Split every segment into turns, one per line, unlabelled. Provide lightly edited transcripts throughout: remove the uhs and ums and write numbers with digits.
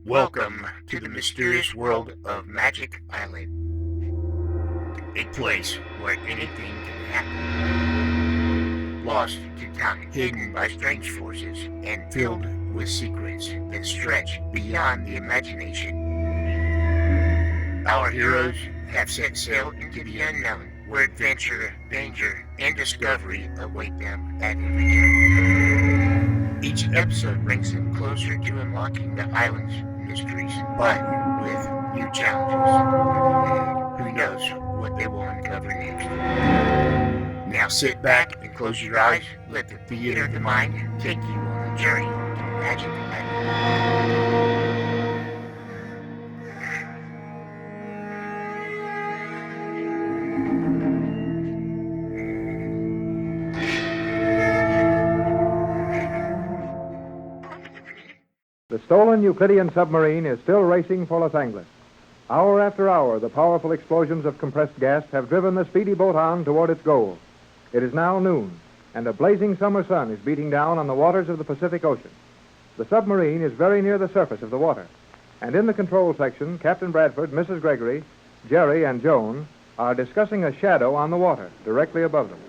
Welcome to the mysterious world of Magic Island, a place where anything can happen. Lost to time, hidden by strange forces, and filled with secrets that stretch beyond the imagination. Our heroes have set sail into the unknown, where adventure, danger, and discovery await them at every turn. Each episode brings them closer to unlocking the island's mysteries, but with new challenges. Who knows what they will uncover next? Now sit back and close your eyes. Let the theater of the mind take you on a journey to Magic Island.
The stolen Euclidean submarine is still racing for Los Angeles. Hour after hour, the powerful explosions of compressed gas have driven the speedy boat on toward its goal. It is now noon, and a blazing summer sun is beating down on the waters of the Pacific Ocean. The submarine is very near the surface of the water, and in the control section, Captain Bradford, Mrs. Gregory, Jerry, and Joan are discussing a shadow on the water directly above them.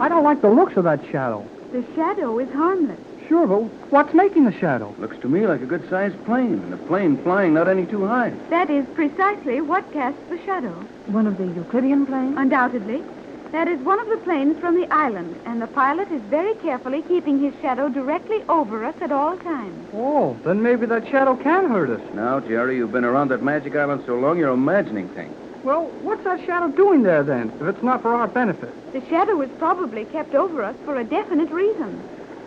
I don't like the looks of that shadow.
The shadow is harmless.
Sure, but what's making the shadow?
Looks to me like a good-sized plane, and a plane flying not any too high.
That is precisely what casts the shadow.
One of the Euclidean planes?
Undoubtedly. That is one of the planes from the island, and the pilot is very carefully keeping his shadow directly over us at all times.
Oh, then maybe that shadow can hurt us.
Now, Jerry, you've been around that magic island so long, you're imagining things.
Well, what's that shadow doing there, then, if it's not for our benefit?
The shadow is probably kept over us for a definite reason.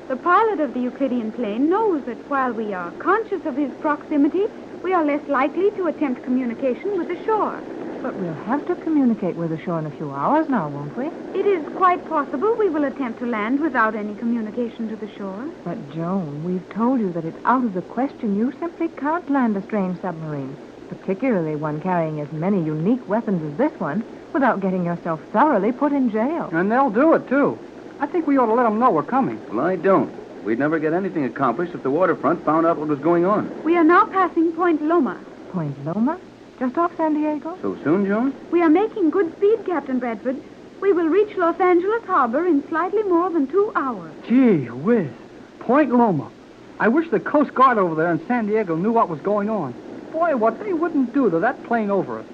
The pilot of the Euclidean plane knows that while we are conscious of his proximity, we are less likely to attempt communication with the shore.
But we'll have to communicate with the shore in a few hours now, won't we?
It is quite possible we will attempt to land without any communication to the shore.
But, Joan, we've told you that it's out of the question. You simply can't land a strange submarine, particularly one carrying as many unique weapons as this one, without getting yourself thoroughly put in jail.
And they'll do it, too. I think we ought to let them know we're coming.
Well, I don't. We'd never get anything accomplished if the waterfront found out what was going on.
We are now passing Point Loma.
Point Loma? Just off San Diego?
So soon, Joan?
We are making good speed, Captain Bradford. We will reach Los Angeles Harbor in slightly more than 2 hours.
Gee whiz. Point Loma. I wish the Coast Guard over there in San Diego knew what was going on. Boy, what they wouldn't do to that plane over us.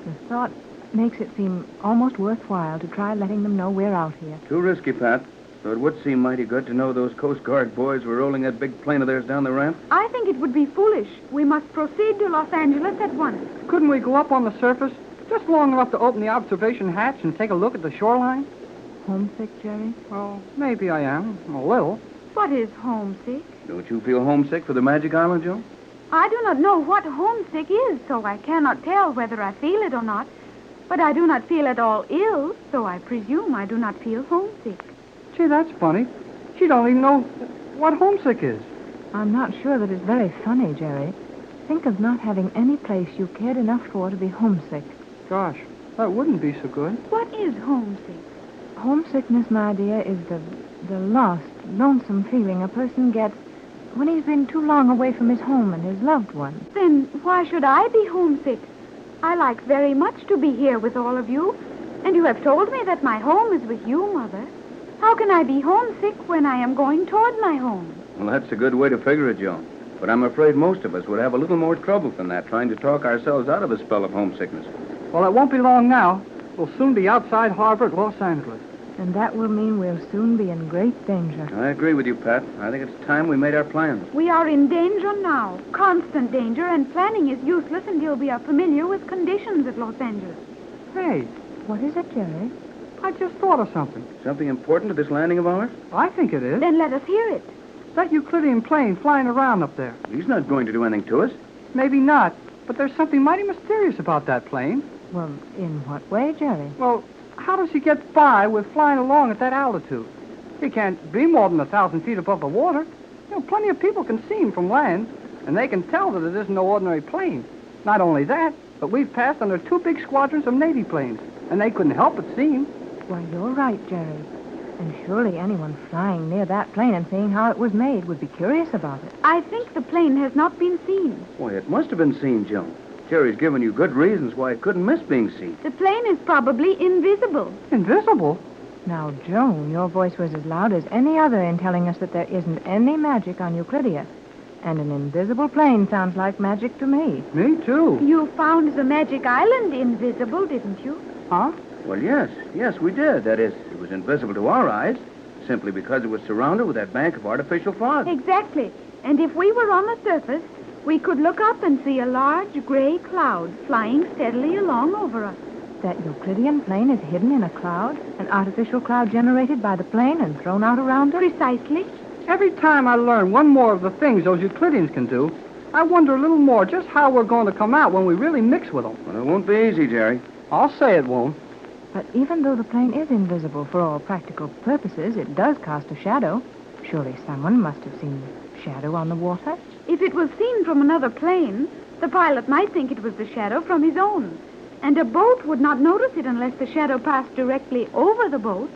The thought makes it seem almost worthwhile to try letting them know we're out here.
Too risky, Pat. Though it would seem mighty good to know those Coast Guard boys were rolling that big plane of theirs down the ramp.
I think it would be foolish. We must proceed to Los Angeles at once.
Couldn't we go up on the surface just long enough to open the observation hatch and take a look at the shoreline?
Homesick, Jerry?
Well, maybe I am. A little.
What is homesick?
Don't you feel homesick for the Magic Island, Joan?
I do not know what homesick is, so I cannot tell whether I feel it or not. But I do not feel at all ill, so I presume I do not feel homesick.
Gee, that's funny. She don't even know what homesick is.
I'm not sure that it's very funny, Jerry. Think of not having any place you cared enough for to be homesick.
Gosh, that wouldn't be so good.
What is homesick?
Homesickness, my dear, is the lost, lonesome feeling a person gets when he's been too long away from his home and his loved ones.
Then why should I be homesick? I like very much to be here with all of you, and you have told me that my home is with you, Mother. How can I be homesick when I am going toward my home?
Well, that's a good way to figure it, Joan. But I'm afraid most of us would have a little more trouble than that trying to talk ourselves out of a spell of homesickness.
Well, it won't be long now. We'll soon be outside harbor at Los Angeles.
And that will mean we'll soon be in great danger.
I agree with you, Pat. I think it's time we made our plans.
We are in danger now, constant danger, and planning is useless until we are familiar with conditions at Los Angeles.
Hey,
What is it, Jerry?
I just thought of something.
Something important to this landing of ours?
I think it is.
Then let us hear it.
That Euclidean plane flying around up there.
He's not going to do anything to us.
Maybe not, but there's something mighty mysterious about that plane.
Well, in what way, Jerry?
Well, how does he get by with flying along at that altitude? He can't be more than 1,000 feet above the water. You know, plenty of people can see him from land, and they can tell that it isn't no ordinary plane. Not only that, but we've passed under 2 big squadrons of Navy planes, and they couldn't help but see him.
Why, you're right, Jerry. And surely anyone flying near that plane and seeing how it was made would be curious about it.
I think the plane has not been seen.
Why, it must have been seen, Joan. Jerry's given you good reasons why it couldn't miss being seen.
The plane is probably invisible.
Invisible?
Now, Joan, your voice was as loud as any other in telling us that there isn't any magic on Euclidia. And an invisible plane sounds like magic to me.
Me too.
You found the magic island invisible, didn't you?
Huh?
Well, yes, we did. That is, it was invisible to our eyes, simply because it was surrounded with that bank of artificial fog.
Exactly. And if we were on the surface, we could look up and see a large gray cloud flying steadily along over us.
That Euclidean plane is hidden in a cloud, an artificial cloud generated by the plane and thrown out around it?
Precisely.
Every time I learn one more of the things those Euclideans can do, I wonder a little more just how we're going to come out when we really mix with them.
Well, it won't be easy, Jerry.
I'll say it won't.
But even though the plane is invisible for all practical purposes, it does cast a shadow. Surely someone must have seen shadow on the water.
If it was seen from another plane, the pilot might think it was the shadow from his own. And a boat would not notice it unless the shadow passed directly over the boat.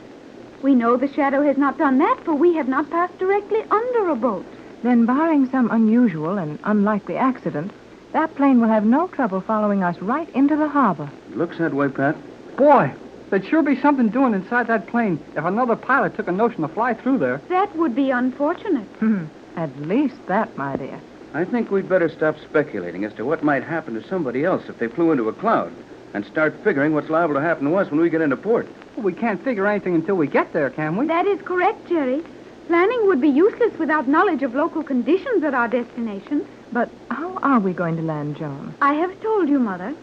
We know the shadow has not done that, for we have not passed directly under a boat.
Then, barring some unusual and unlikely accident, that plane will have no trouble following us right into the harbor.
It looks that way, Pat.
Boy, there'd sure be something doing inside that plane if another pilot took a notion to fly through there.
That would be unfortunate.
At least that, my dear.
I think we'd better stop speculating as to what might happen to somebody else if they flew into a cloud and start figuring what's liable to happen to us when we get into port.
Well, we can't figure anything until we get there, can we?
That is correct, Jerry. Planning would be useless without knowledge of local conditions at our destination.
But how are we going to land, Joan?
I have told you, Mother.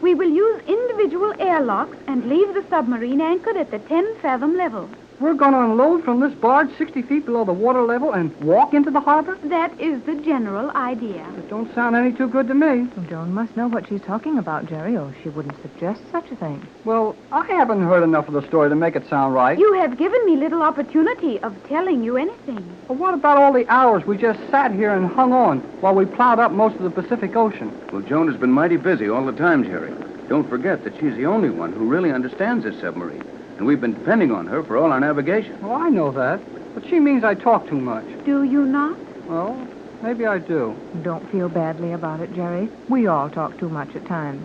We will use individual airlocks and leave the submarine anchored at the 10-fathom level.
We're going to unload from this barge 60 feet below the water level and walk into the harbor?
That is the general idea.
It don't sound any too good to me.
Joan must know what she's talking about, Jerry, or she wouldn't suggest such a thing.
Well, I haven't heard enough of the story to make it sound right.
You have given me little opportunity of telling you anything.
But what about all the hours we just sat here and hung on while we plowed up most of the Pacific Ocean?
Well, Joan has been mighty busy all the time, Jerry. Don't forget that she's the only one who really understands this submarine. And we've been depending on her for all our navigation.
Oh, I know that. But she means I talk too much.
Do you not?
Well, maybe I do.
Don't feel badly about it, Jerry. We all talk too much at times.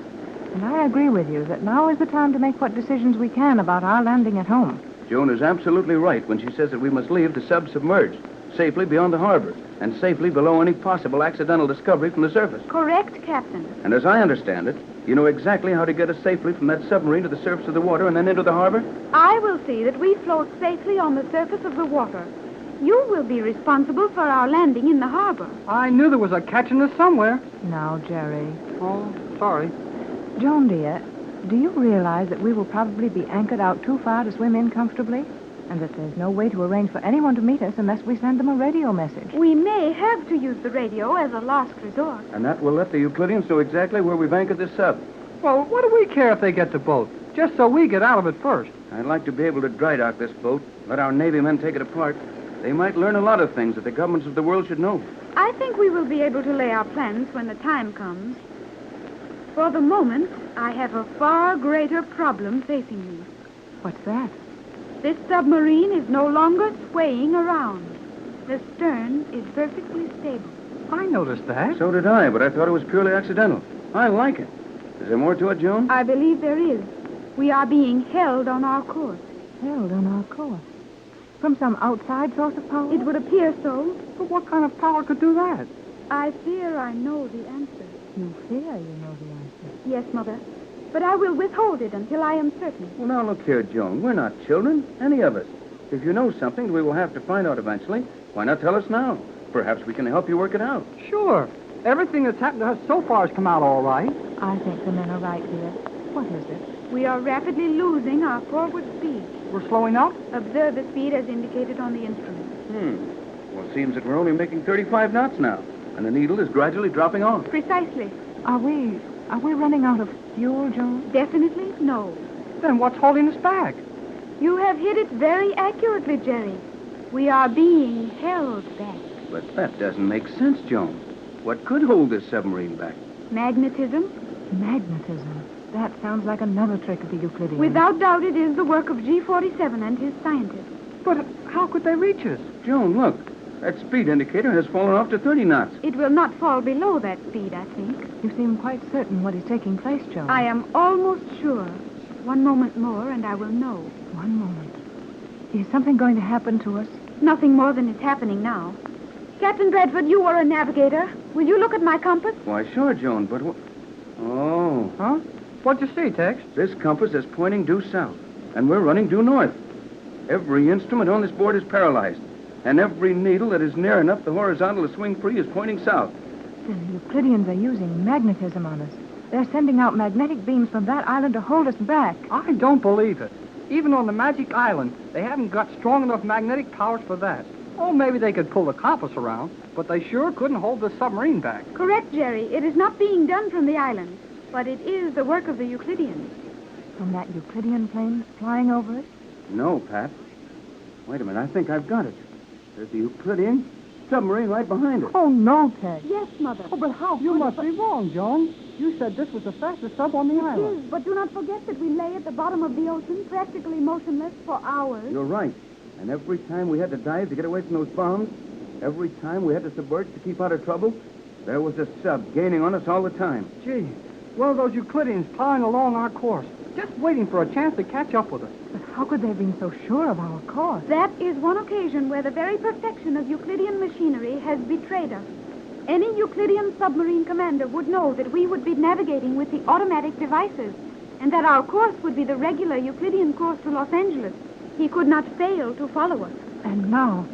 And I agree with you that now is the time to make what decisions we can about our landing at home.
Joan is absolutely right when she says that we must leave the sub submerged, safely beyond the harbor, and safely below any possible accidental discovery from the surface.
Correct, Captain.
And as I understand it, you know exactly how to get us safely from that submarine to the surface of the water and then into the harbor?
I will see that we float safely on the surface of the water. You will be responsible for our landing in the harbor.
I knew there was a catch in this somewhere.
Now, Jerry.
Oh, sorry.
Joan, dear, do you realize that we will probably be anchored out too far to swim in comfortably? And that there's no way to arrange for anyone to meet us unless we send them a radio message.
We may have to use the radio as a last resort.
And that will let the Euclideans know exactly where we've anchored this sub.
Well, what do we care if they get the boat? Just so we get out of it first.
I'd like to be able to dry dock this boat, let our Navy men take it apart. They might learn a lot of things that the governments of the world should know.
I think we will be able to lay our plans when the time comes. For the moment, I have a far greater problem facing me.
What's that?
This submarine is no longer swaying around. The stern is perfectly stable.
I noticed that.
So did I, but I thought it was purely accidental. I like it. Is there more to it, Joan?
I believe there is. We are being held on our course.
Held on our course. From some outside source of power?
It would appear so.
But what kind of power could do that?
I fear I know the answer.
You fear you know the answer.
Yes, Mother. But I will withhold it until I am certain.
Well, now, look here, Joan. We're not children, any of us. If you know something we will have to find out eventually, why not tell us now? Perhaps we can help you work it out.
Sure. Everything that's happened to us so far has come out all right.
I think the men are right, dear. What is it?
We are rapidly losing our forward speed.
We're slowing up?
Observe the speed as indicated on the instrument.
Well, it seems that we're only making 35 knots now, and the needle is gradually dropping off.
Precisely.
Are we running out of fuel, Joan?
Definitely no.
Then what's holding us back?
You have hit it very accurately, Jerry. We are being held back.
But that doesn't make sense, Joan. What could hold this submarine back?
Magnetism?
Magnetism. That sounds like another trick of the Euclideans.
Without doubt, it is the work of G47 and his scientists.
But how could they reach us?
Joan, look. That speed indicator has fallen off to 30 knots.
It will not fall below that speed, I think.
You seem quite certain what is taking place, Joan.
I am almost sure. One moment more, and I will know.
One moment. Is something going to happen to us?
Nothing more than is happening now. Captain Bradford, you are a navigator. Will you look at my compass?
Why, sure, Joan, but what... Oh.
Huh? What'd you see, Tex?
This compass is pointing due south, and we're running due north. Every instrument on this board is paralyzed, and every needle that is near enough the horizontal to swing free is pointing south.
Then the Euclideans are using magnetism on us. They're sending out magnetic beams from that island to hold us back.
I don't believe it. Even on the Magic Island, they haven't got strong enough magnetic powers for that. Oh, maybe they could pull the compass around, but they sure couldn't hold the submarine back.
Correct, Jerry. It is not being done from the island, but it is the work of the Euclideans.
From that Euclidean plane flying over us?
No, Pat. Wait a minute, I think I've got it. There's the Euclidean submarine right behind it.
Oh, no, Tex.
Yes, Mother.
Oh, but how? You must be wrong, Joan. You said this was the fastest sub on the island.
Yes, but do not forget that we lay at the bottom of the ocean, practically motionless for hours.
You're right. And every time we had to dive to get away from those bombs, every time we had to submerge to keep out of trouble, there was a sub gaining on us all the time.
Gee, one of those Euclideans plowing along our course, just waiting for a chance to catch up with us.
But how could they have been so sure of our course?
That is one occasion where the very perfection of Euclidean machinery has betrayed us. Any Euclidean submarine commander would know that we would be navigating with the automatic devices, and that our course would be the regular Euclidean course to Los Angeles. He could not fail to follow us.
And now,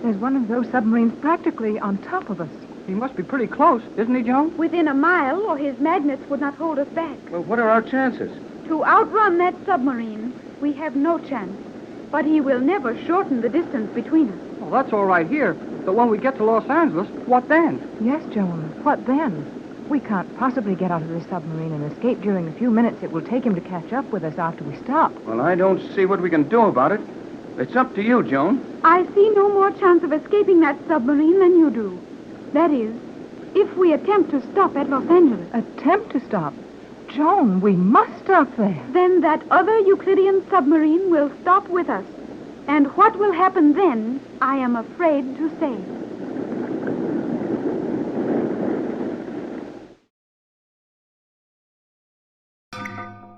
there's one of those submarines practically on top of us.
He must be pretty close, isn't he, Joan?
Within a mile, or his magnets would not hold us back.
Well, what are our chances?
To outrun that submarine, we have no chance. But he will never shorten the distance between us.
Well, that's all right here. But when we get to Los Angeles, what then?
Yes, Joan. What then? We can't possibly get out of this submarine and escape during the few minutes it will take him to catch up with us after we stop.
Well, I don't see what we can do about it. It's up to you, Joan.
I see no more chance of escaping that submarine than you do. That is, if we attempt to stop at Los Angeles.
Attempt to stop? Joan, we must stop there.
Then that other Euclidean submarine will stop with us. And what will happen then, I am afraid to say.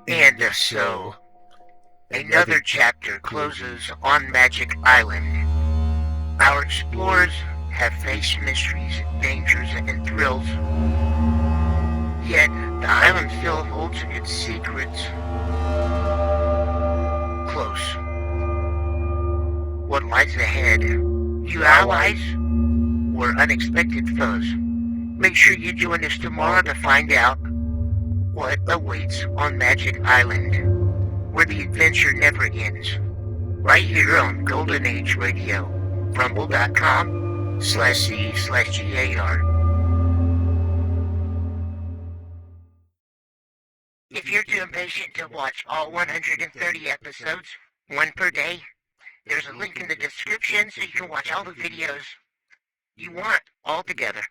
And so, another chapter closes on Magic Island. Our explorers have faced mysteries, dangers, and thrills. Yet, the island still holds its secrets close. What lies ahead? New allies or unexpected foes? Make sure you join us tomorrow to find out what awaits on Magic Island, where the adventure never ends. Right here on Golden Age Radio, rumble.com/C/GAR. If you're too impatient to watch all 130 episodes, one per day, there's a link in the description so you can watch all the videos you want all together.